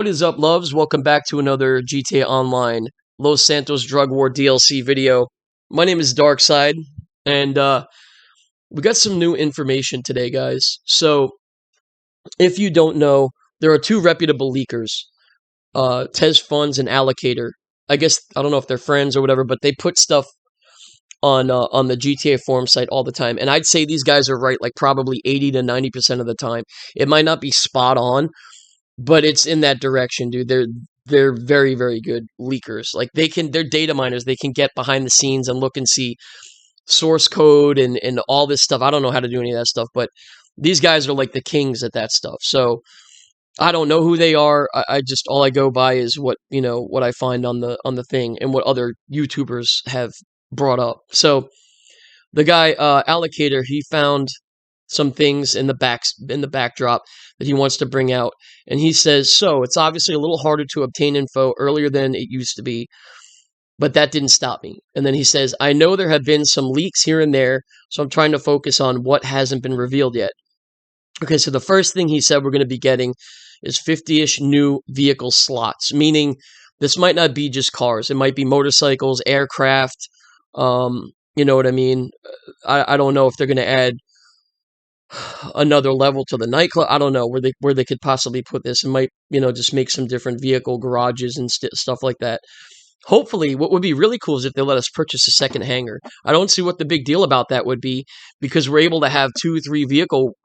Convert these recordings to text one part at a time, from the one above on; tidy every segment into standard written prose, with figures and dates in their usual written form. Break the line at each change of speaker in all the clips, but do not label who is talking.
What is up, loves? Welcome back to another GTA Online Los Santos Drug War DLC video. My name is Darkside, and we got some new information today, guys. So, if you don't know, there are two reputable leakers, Tez Funds and Allocator. I guess I don't know if they're friends or whatever, but they put stuff on the GTA forum site all the time, and I'd say these guys are right, like probably 80 to 90% of the time. It might not be spot on, but it's in that direction, dude. They're very, very good leakers. Like they're data miners. They can get behind the scenes and look and see source code and all this stuff. I don't know how to do any of that stuff, but these guys are like the kings at that stuff. So I don't know who they are. I just all I go by is what I find on the thing and what other YouTubers have brought up. So the guy Allocator, he found some things in the backdrop that he wants to bring out, and he says, so it's obviously a little harder to obtain info earlier than it used to be, but that didn't stop me. And then he says, I know there have been some leaks here and there, so I'm trying to focus on what hasn't been revealed yet. Okay, so the first thing he said we're going to be getting is 50-ish new vehicle slots, meaning this might not be just cars. It might be motorcycles, aircraft, you know what I mean? I don't know if they're going to add another level to the nightclub. I don't know where they could possibly put this. It might, just make some different vehicle garages and stuff like that. Hopefully, what would be really cool is if they let us purchase a second hangar. I don't see what the big deal about that would be, because we're able to have 2-3 vehicle,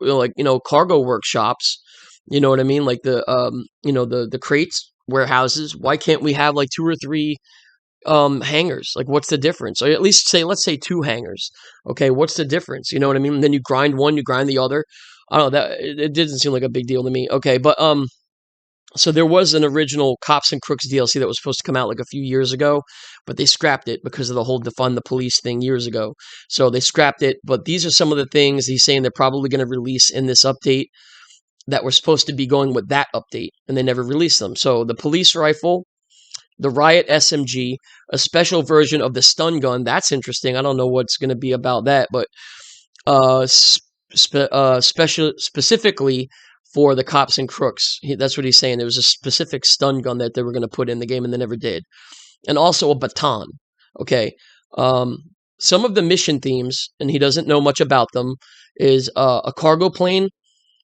cargo workshops. You know what I mean? Like the crates, warehouses. Why can't we have like 2 or 3 hangars? Like, what's the difference? Or at least let's say 2 hangars. Okay, what's the difference? You know what I mean? And then you grind one, you grind the other. I don't know, that it didn't seem like a big deal to me. Okay, but so there was an original Cops and Crooks DLC that was supposed to come out like a few years ago, but they scrapped it because of the whole defund the police thing years ago. So they scrapped it, but these are some of the things he's saying they're probably going to release in this update that were supposed to be going with that update, and they never released them. So the police rifle, the Riot SMG, a special version of the stun gun. That's interesting. I don't know what's going to be about that, but specifically for the Cops and Crooks. That's what he's saying. There was a specific stun gun that they were going to put in the game, and they never did. And also a baton. Okay. Some of the mission themes, and he doesn't know much about them, is a cargo plane,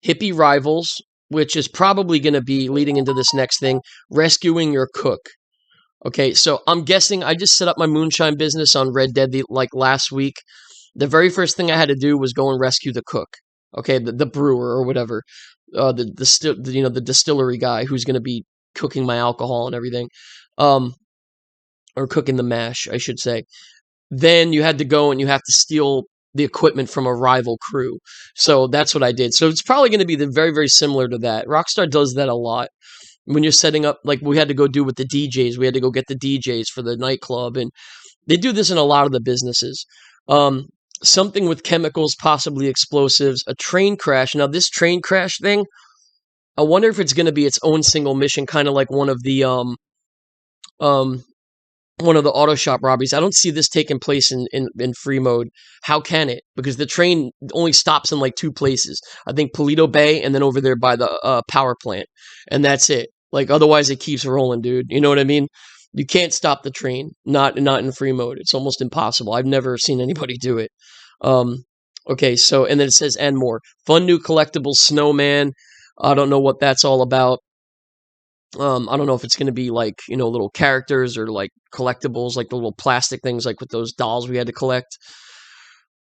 hippie rivals, which is probably going to be leading into this next thing, rescuing your cook. Okay, so I'm guessing I just set up my moonshine business on Red Dead like last week. The very first thing I had to do was go and rescue the cook. Okay, the brewer or whatever, the distillery guy who's going to be cooking my alcohol and everything, or cooking the mash, I should say. Then you had to go and you have to steal the equipment from a rival crew. So that's what I did. So it's probably going to be very, very similar to that. Rockstar does that a lot. When you're setting up, like we had to go do with the DJs, we had to go get the DJs for the nightclub, and they do this in a lot of the businesses. Something with chemicals, possibly explosives, a train crash. Now, this train crash thing, I wonder if it's going to be its own single mission, kind of like one of the auto shop robberies. I don't see this taking place in free mode. How can it? Because the train only stops in like 2 places. I think Polito Bay and then over there by the power plant. And that's it. Like, otherwise it keeps rolling, dude. You know what I mean? You can't stop the train. Not in free mode. It's almost impossible. I've never seen anybody do it. Okay, so, and then it says, and more. Fun new collectible snowman. I don't know what that's all about. I don't know if it's going to be like, little characters or like collectibles, like the little plastic things, like with those dolls we had to collect.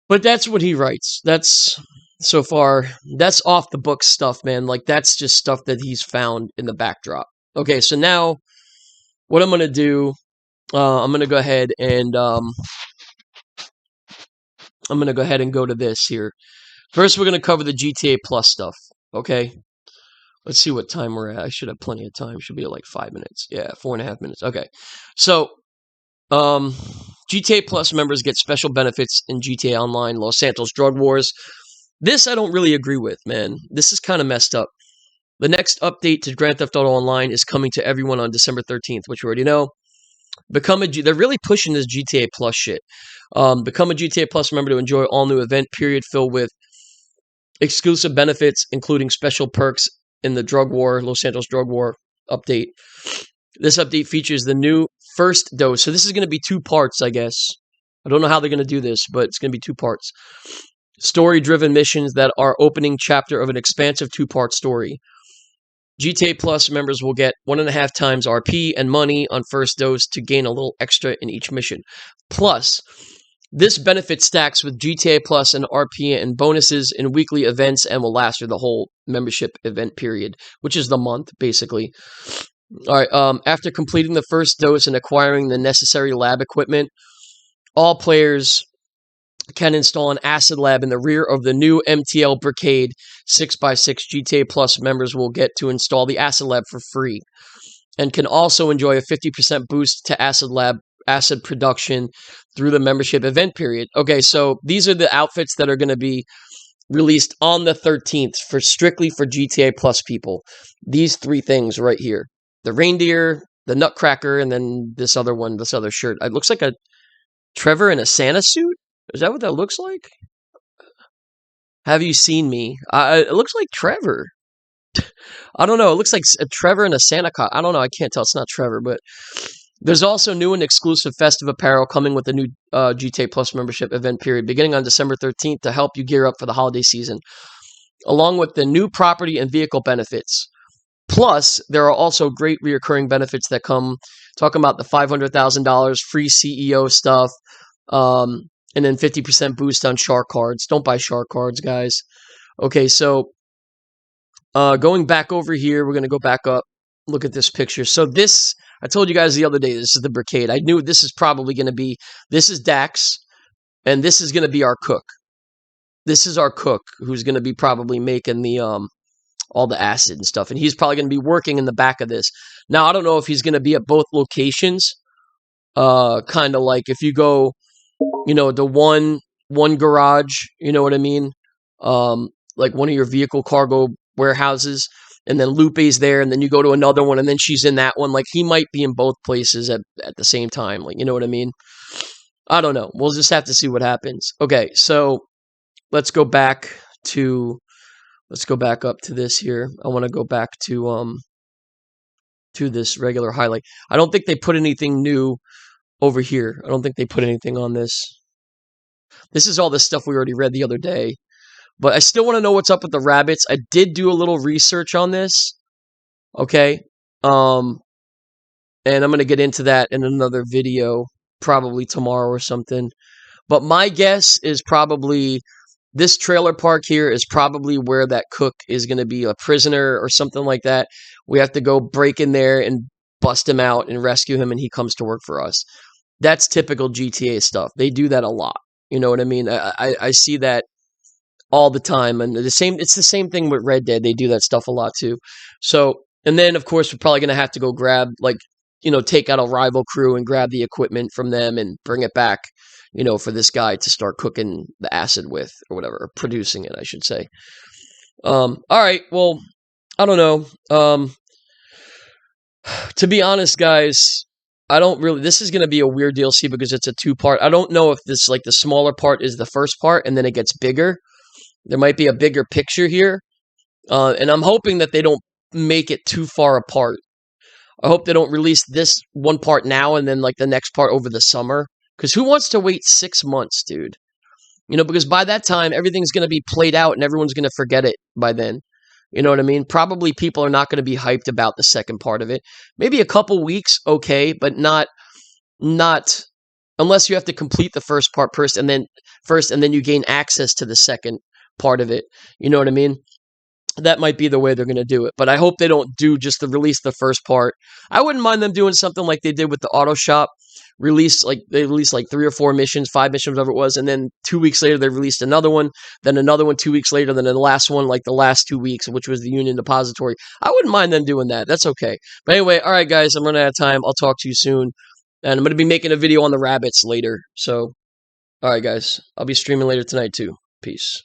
But that's what he writes. That's, so far, that's off the book stuff, man. Like, that's just stuff that he's found in the backdrop. Okay, so now, what I'm going to do, I'm going to go ahead and, go to this here. First, we're going to cover the GTA Plus stuff, okay? Let's see what time we're at. I should have plenty of time. Should be at like 5 minutes. Yeah, 4.5 minutes. Okay. So, GTA Plus members get special benefits in GTA Online, Los Santos Drug Wars. This I don't really agree with, man. This is kind of messed up. The next update to Grand Theft Auto Online is coming to everyone on December 13th, which you already know. They're really pushing this GTA Plus shit. Become a GTA Plus member to enjoy all new event period filled with exclusive benefits, including special perks in the drug war, Los Santos drug war, update. This update features the new first dose. So this is going to be 2 parts, I guess. I don't know how they're going to do this, but it's going to be 2 parts. Story-driven missions that are opening chapter of an expansive 2-part story. GTA Plus members will get 1.5 times RP and money on first dose to gain a little extra in each mission. Plus, this benefit stacks with GTA Plus and RP and bonuses in weekly events and will last through the whole membership event period, which is the month, basically. All right, after completing the first dose and acquiring the necessary lab equipment, all players can install an acid lab in the rear of the new MTL Brigade 6x6. GTA Plus members will get to install the acid lab for free and can also enjoy a 50% boost to acid production through the membership event period. Okay, so these are the outfits that are going to be released on the 13th strictly for GTA Plus people. These 3 things right here. The reindeer, the nutcracker, and then this other shirt. It looks like a Trevor in a Santa suit? Is that what that looks like? Have you seen me? It looks like Trevor. I don't know. It looks like a Trevor in a Santa costume. I don't know. I can't tell. It's not Trevor, but there's also new and exclusive festive apparel coming with the new GTA Plus membership event period beginning on December 13th to help you gear up for the holiday season, along with the new property and vehicle benefits. Plus, there are also great reoccurring benefits that come, talking about the $500,000 free CEO stuff, and then 50% boost on shark cards. Don't buy shark cards, guys. Okay, so going back over here, we're going to go back up, look at this picture. So this, I told you guys the other day, this is the Brigade. I knew this is probably going to be, this is Dax, and this is going to be our cook. This is our cook, who's going to be probably making the all the acid and stuff, and he's probably going to be working in the back of this. Now, I don't know if he's going to be at both locations, kind of like if you go, you know, the one garage, you know what I mean? Like one of your vehicle cargo warehouses, and then Lupe's there, and then you go to another one, and then she's in that one. Like, he might be in both places at the same time. Like, you know what I mean? I don't know. We'll just have to see what happens. Okay, so let's go back up to this here. I want to go back to this regular highlight. I don't think they put anything new over here. I don't think they put anything on this. This is all the stuff we already read the other day. But I still want to know what's up with the rabbits. I did do a little research on this. Okay. And I'm going to get into that in another video, probably tomorrow or something. But my guess is probably this trailer park here is probably where that cook is going to be a prisoner or something like that. We have to go break in there and bust him out and rescue him, and he comes to work for us. That's typical GTA stuff. They do that a lot. You know what I mean? I see that all the time, and it's the same thing with Red Dead. They do that stuff a lot too. So, and then of course we're probably going to have to go grab, like, you know, take out a rival crew and grab the equipment from them and bring it back, you know, for this guy to start cooking the acid with, or whatever, or producing it, I should say. All right, well, I don't know. To be honest, guys, I don't really, this is going to be a weird DLC because it's a 2-part. I don't know if this, like, the smaller part is the first part and then it gets bigger. There might be a bigger picture here. And I'm hoping that they don't make it too far apart. I hope they don't release this one part now and then, like, the next part over the summer. Because who wants to wait 6 months, dude? You know, because by that time, everything's going to be played out and everyone's going to forget it by then. You know what I mean? Probably people are not going to be hyped about the second part of it. Maybe a couple weeks, okay, but not unless you have to complete the first part first, and then you gain access to the second part of it. You know what I mean? That might be the way they're going to do it. But I hope they don't do just to release the first part. I wouldn't mind them doing something like they did with the Auto Shop. They released like 3 or 4 missions, 5 missions, whatever it was, and then 2 weeks later they released another one, then another one 2 weeks later, then the last one like the last 2 weeks, which was the Union Depository. I wouldn't mind them doing that. That's okay. But anyway, all right, guys, I'm running out of time. I'll talk to you soon. And I'm going to be making a video on the rabbits later. So, all right, guys, I'll be streaming later tonight too. Peace.